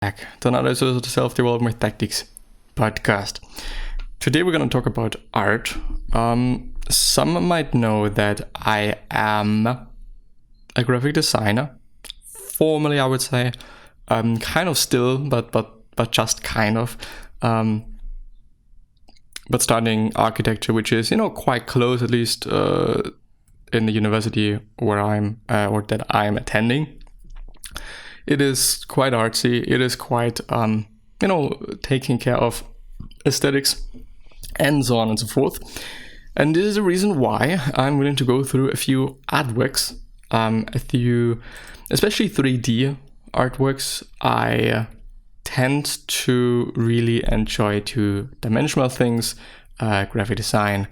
Back to another episode of the Self-Development Tactics podcast. Today we're going to talk about art. Some might know that I am a graphic designer. Formally, I would say, kind of still, but just kind of. But studying architecture, which is quite close, at least in the university where I'm or that I'm attending. It is quite artsy. It is quite, taking care of aesthetics and so on and so forth. And this is the reason why I'm willing to go through a few artworks, especially 3D artworks. I tend to really enjoy two-dimensional things, graphic design,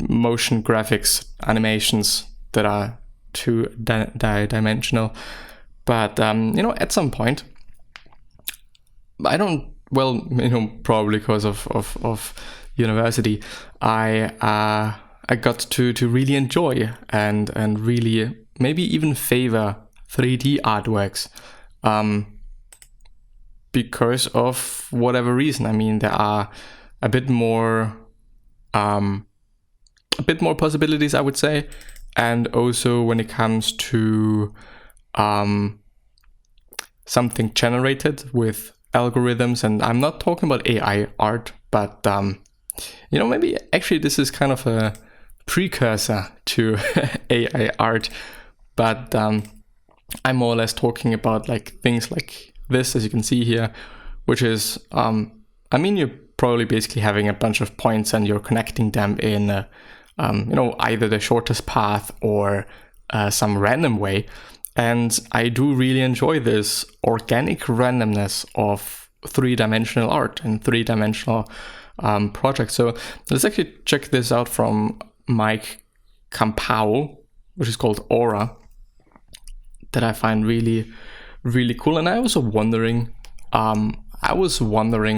motion graphics, animations that are two-dimensional. But, at some point, probably because of university, I got to really enjoy and really maybe even favor 3D artworks because of whatever reason. I mean, there are a bit more possibilities, I would say. And also when it comes to something generated with algorithms, and I'm not talking about AI art, but maybe actually this is kind of a precursor to AI art, but I'm more or less talking about like things like this, as you can see here, which is you're probably basically having a bunch of points and you're connecting them in either the shortest path or some random way. And I do really enjoy this organic randomness of three-dimensional art and three-dimensional projects. So let's actually check this out from Mike Campau, which is called Aura, that I find really, really cool. And I was wondering, I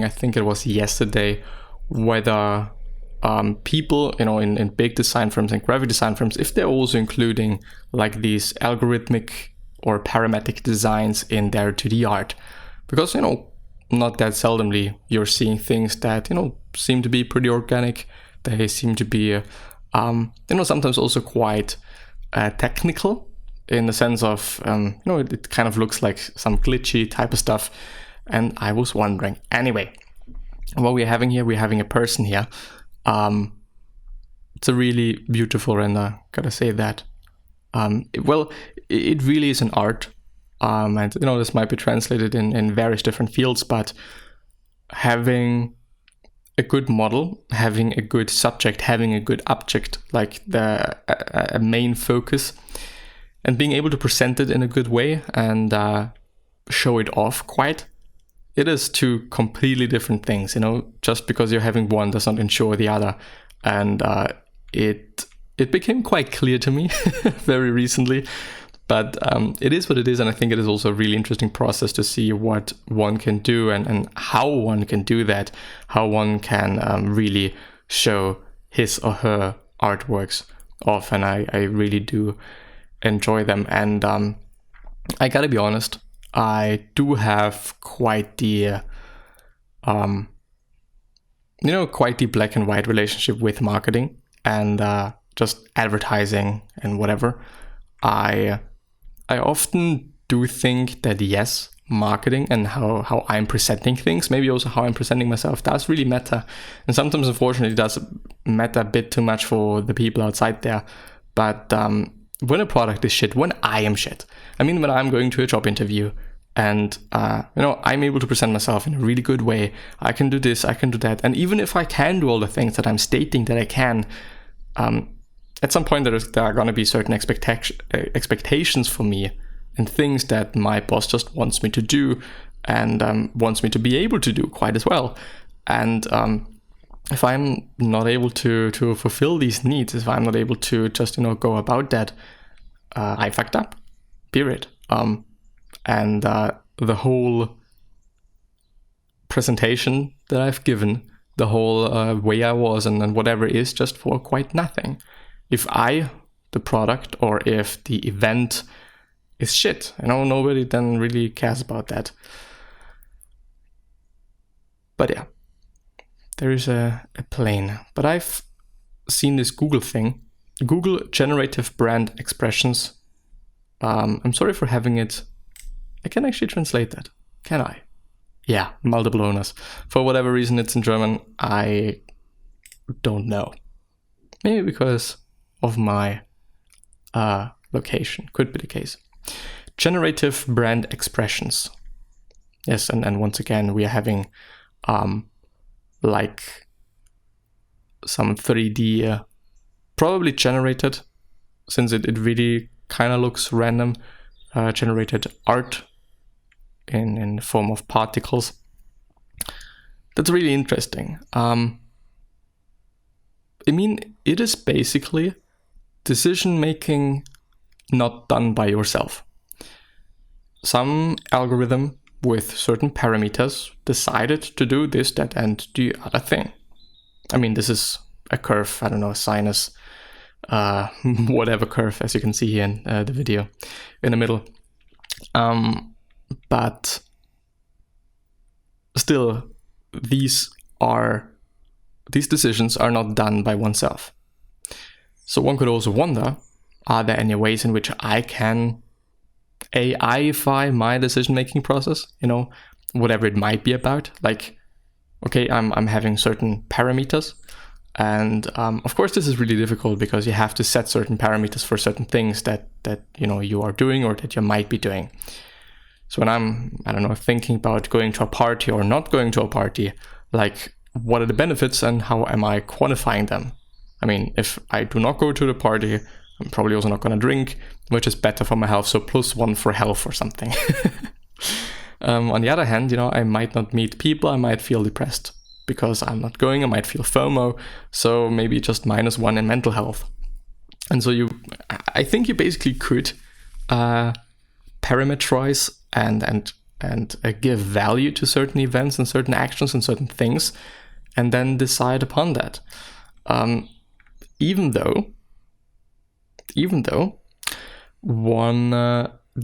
think it was yesterday, whether people, in big design firms and graphic design firms, if they're also including like these algorithmic or parametric designs in their 2D art. Because, not that seldomly you're seeing things that, seem to be pretty organic. They seem to be, sometimes also quite technical in the sense of, it kind of looks like some glitchy type of stuff. And I was wondering, anyway, what we're having here, we're having a person here. It's a really beautiful render, gotta say that. It really is an art, and this might be translated in various different fields, but having a good model, having a good subject, having a good object, like a main focus, and being able to present it in a good way and show it off quite. It is two completely different things, just because you're having one does not ensure the other. And it became quite clear to me very recently, but it is what it is. And I think it is also a really interesting process to see what one can do and how one can do that, how one can really show his or her artworks off. And I really do enjoy them. And I gotta be honest, I do have quite the black and white relationship with marketing and just advertising and whatever. I often do think that yes, marketing and how I'm presenting things, maybe also how I'm presenting myself, does really matter. And sometimes, unfortunately, it does matter a bit too much for the people outside there. But when a product is shit, when I am shit, when I'm going to a job interview and, I'm able to present myself in a really good way, I can do this, I can do that. And even if I can do all the things that I'm stating that I can, at some point there are going to be certain expectations for me and things that my boss just wants me to do and wants me to be able to do quite as well. And if I'm not able to fulfill these needs, if I'm not able to just, go about that, I fucked up, period. And the whole presentation that I've given, the whole way I was and whatever is just for quite nothing. If the product, or if the event is shit. Nobody then really cares about that. But yeah, there is a plane. But I've seen this Google thing, Google Generative Brand Expressions. I'm sorry for having it. I can actually translate that, can I? Yeah, multiple owners. For whatever reason it's in German, I don't know. Maybe because of my location, could be the case. Generative brand expressions. Yes, and once again, we are having like some 3D, probably generated, since it really kind of looks random, generated art in the form of particles. That's really interesting. It is basically decision making not done by yourself. Some algorithm with certain parameters decided to do this, that, and the other thing. This is a curve, I don't know, a sinus, whatever curve, as you can see here in the video in the middle. But still, these decisions are not done by oneself. So one could also wonder, are there any ways in which I can AIify my decision-making process? Whatever it might be about. Like, okay, I'm having certain parameters, and of course this is really difficult because you have to set certain parameters for certain things that you are doing or that you might be doing. So when I'm, thinking about going to a party or not going to a party, like, what are the benefits and how am I quantifying them? If I do not go to the party, I'm probably also not going to drink, which is better for my health, so +1 for health or something. On the other hand, I might not meet people, I might feel depressed because I'm not going, I might feel FOMO, so maybe just -1 in mental health. And so I think you basically could parameterize and give value to certain events and certain actions and certain things, and then decide upon that. Even though one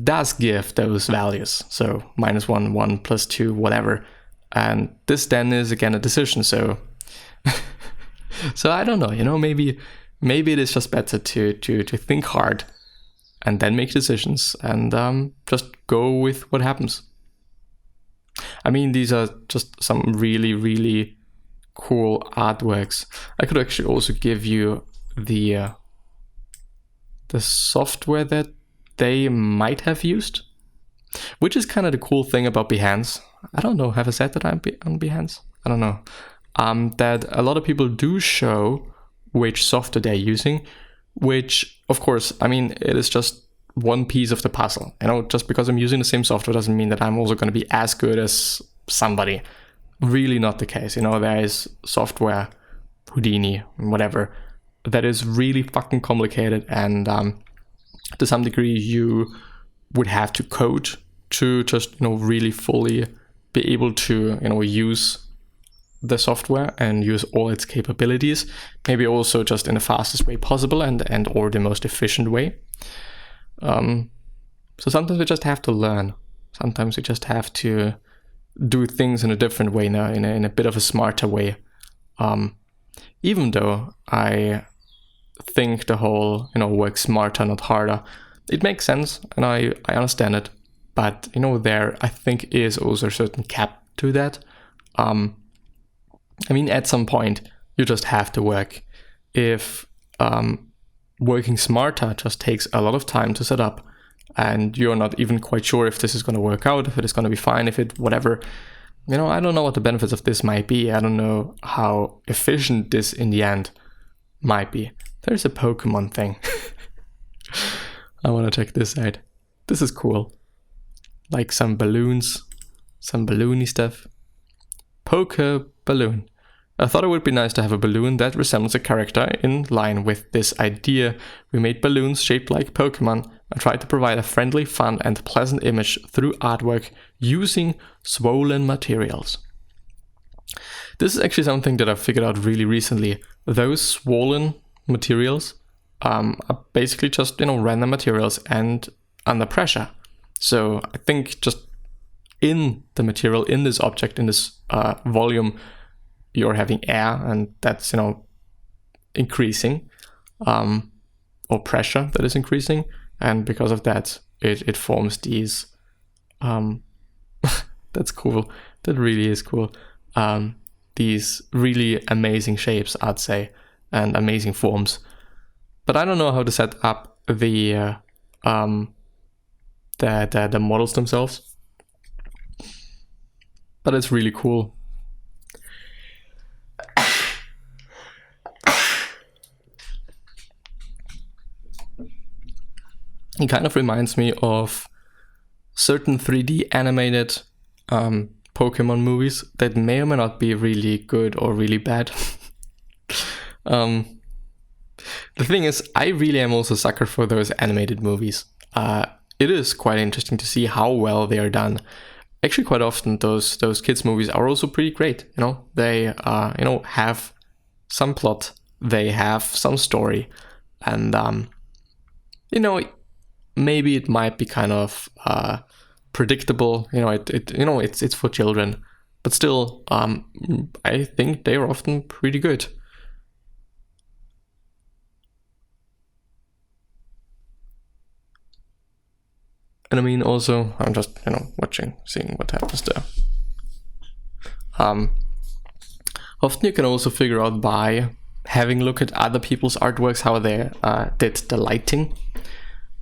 does give those values, so -1, 1, +2, whatever, and this then is again a decision. So I don't know. Maybe it is just better to think hard and then make decisions and just go with what happens. These are just some really, really cool artworks. I could actually also give you the software that they might have used, which is kind of the cool thing about Behance. I don't know, have I said that I'm on Behance? I don't know. That a lot of people do show which software they're using, which, of course, it is just one piece of the puzzle. Just because I'm using the same software doesn't mean that I'm also going to be as good as somebody. Really not the case. There is software, Houdini, whatever, that is really fucking complicated, and to some degree you would have to code to just really fully be able to use the software and use all its capabilities, maybe also just in the fastest way possible and or the most efficient way. So sometimes we just have to learn. Sometimes we just have to do things in a different way now, in a bit of a smarter way. Even though I think the whole, work smarter, not harder, it makes sense, and I understand it. But, there, I think, is also a certain cap to that. At some point, you just have to work. If working smarter just takes a lot of time to set up, and you're not even quite sure if this is going to work out, if it is going to be fine, if it, whatever, I don't know what the benefits of this might be. I don't know how efficient this in the end might be. There's a Pokemon thing. I want to check this out. This is cool. Like some balloons, some balloony stuff. Poke balloon. I thought it would be nice to have a balloon that resembles a character. In line with this idea, we made balloons shaped like Pokemon and tried to provide a friendly, fun, and pleasant image through artwork using swollen materials. This is actually something that I figured out really recently. Those swollen materials are basically just, random materials, and under pressure. So I think just in the material, in this object, in this volume, you're having air, and that's, increasing, or pressure that is increasing, and because of that, it forms these. That's cool. That really is cool. These really amazing shapes, I'd say, and amazing forms. But I don't know how to set up the models themselves. But it's really cool. It kind of reminds me of certain 3D animated Pokemon movies that may or may not be really good or really bad. The thing is, I really am also a sucker for those animated movies. It is quite interesting to see how well they are done. Actually, quite often those kids movies are also pretty great. They have some plot, they have some story, and maybe it might be kind of predictable. It's for children, but still, I think they are often pretty good. And I mean, also, I'm just, watching, seeing what happens there. Often you can also figure out by having a look at other people's artworks how they did the lighting.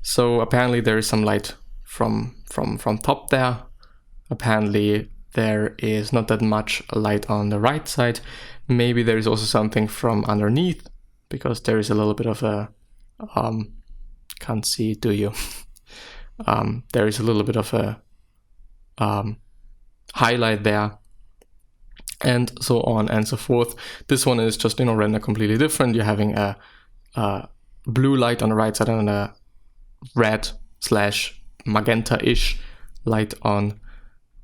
So apparently there is some light from top there. Apparently there is not that much light on the right side. Maybe there is also something from underneath, because there is a little bit of a can't see, do you? There is a little bit of a highlight there, and so on and so forth. This one is just rendered completely different. You're having a blue light on the right side and a red / magenta-ish light on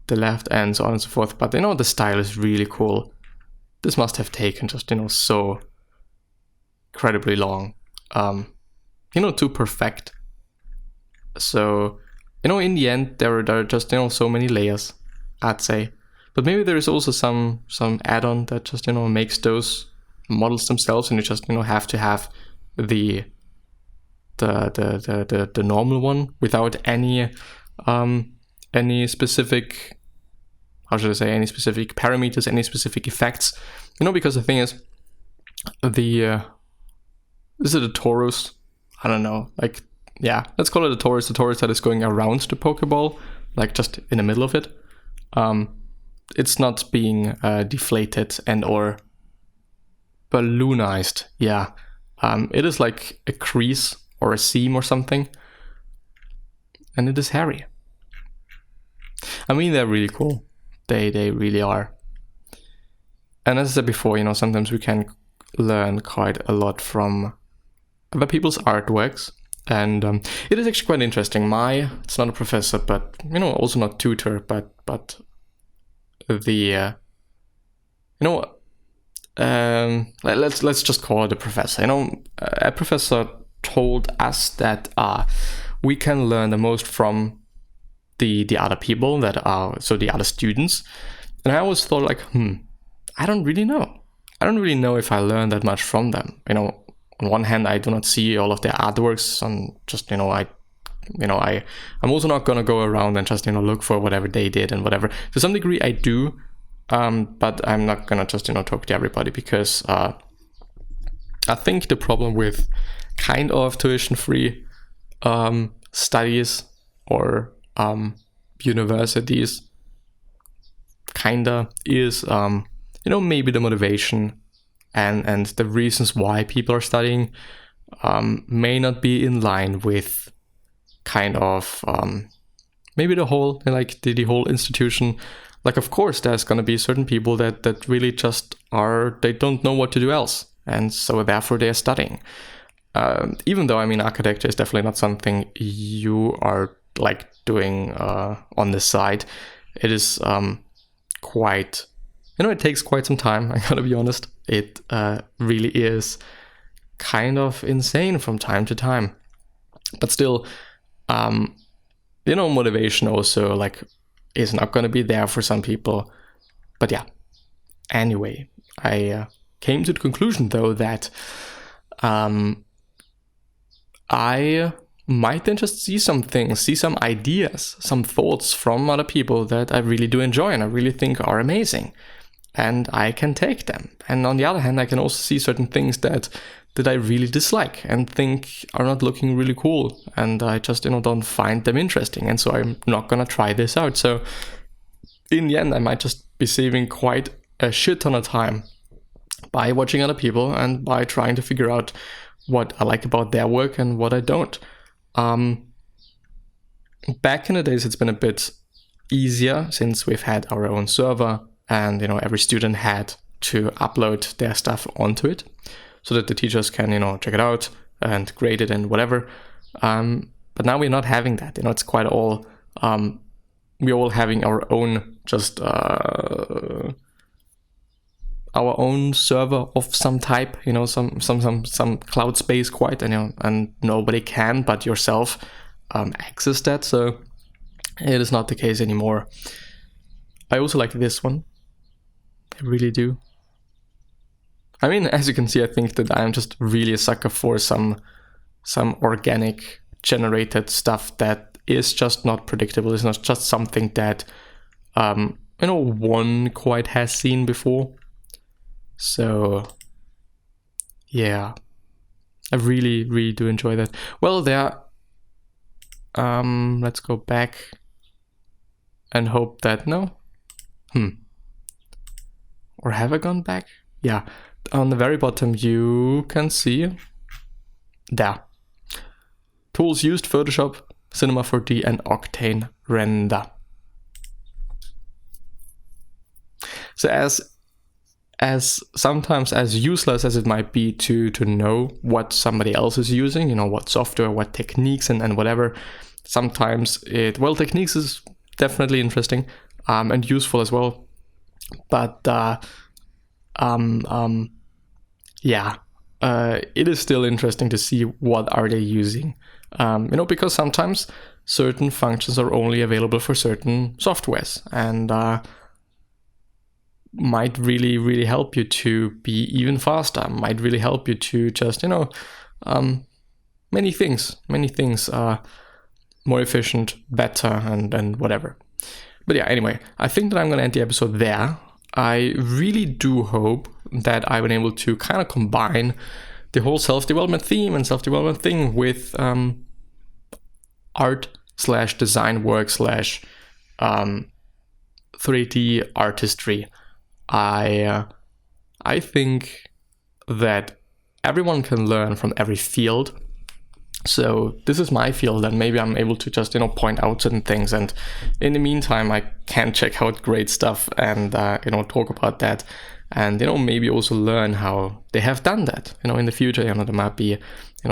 the left, and so on and so forth. But the style is really cool. This must have taken just so incredibly long to perfect. So in the end there are just so many layers, I'd say. But maybe there is also some add-on that just makes those models themselves, and you just have to have the normal one without any specific, how should I say, any specific parameters, any specific effects. Because the thing is, is it a torus? I don't know. Yeah, let's call it a torus. The torus that is going around the Pokeball, just in the middle of it. It's not being deflated and or balloonized. Yeah, it is like a crease or a seam or something, and it is hairy. I mean, they're really cool. They really are. And as I said before, sometimes we can learn quite a lot from other people's artworks. And it is actually quite interesting. It's not a professor, but also not tutor, but the let's just call it a professor. A professor told us that we can learn the most from the other people that are, so the other students. And I always thought I don't really know. I don't really know if I learn that much from them. On one hand, I do not see all of their artworks, and just I'm also not gonna go around and just look for whatever they did and whatever. To some degree, I do, but I'm not gonna just talk to everybody, because I think the problem with kind of tuition-free studies or universities kinda is maybe the motivation and the reasons why people are studying may not be in line with kind of maybe the whole the whole institution. Of course there's going to be certain people that really just they don't know what to do else, and so therefore they're studying. Even though architecture is definitely not something you are doing on the side. It is quite, it takes quite some time, I gotta be honest. It really is kind of insane from time to time. But still, motivation also like is not going to be there for some people. But yeah, anyway, I came to the conclusion though that I might then just see some things, see some ideas, some thoughts from other people that I really do enjoy and I really think are amazing. And I can take them. And on the other hand, I can also see certain things that I really dislike and think are not looking really cool. And I just, don't find them interesting. And so I'm not going to try this out. So in the end, I might just be saving quite a shit ton of time by watching other people and by trying to figure out what I like about their work and what I don't. Back in the days, it's been a bit easier since we've had our own server and, every student had to upload their stuff onto it so that the teachers can, check it out and grade it and whatever. But now we're not having that. It's quite all, we're all having our own, just our own server of some type, some cloud space quite, and nobody can but yourself access that. So it is not the case anymore. I also like this one. I really do. I mean, as you can see, I think that I'm just really a sucker for some organic generated stuff that is just not predictable. It's not just something that one quite has seen before. So yeah, I really, really do enjoy that. Well, let's go back and hope that or have I gone back? Yeah, on the very bottom you can see there. Tools used: Photoshop, Cinema 4D, and Octane Render. So as sometimes as useless as it might be to know what somebody else is using, what software, what techniques and whatever, sometimes techniques is definitely interesting and useful as well. But it is still interesting to see what are they using, because sometimes certain functions are only available for certain softwares and might really, really help you to be even faster, might really help you to just, many things more efficient, better, and whatever. But yeah, anyway, I think that I'm going to end the episode there. I really do hope that I've been able to kind of combine the whole self-development theme and self-development thing with art/design work /3D artistry. I think that everyone can learn from every field. So this is my field, and maybe I'm able to just, point out certain things. And in the meantime, I can check out great stuff and, talk about that. And, maybe also learn how they have done that. In the future, there might be,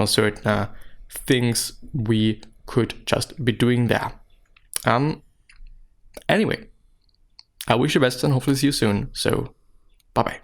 certain things we could just be doing there. Anyway, I wish you the best and hopefully see you soon. So, bye-bye.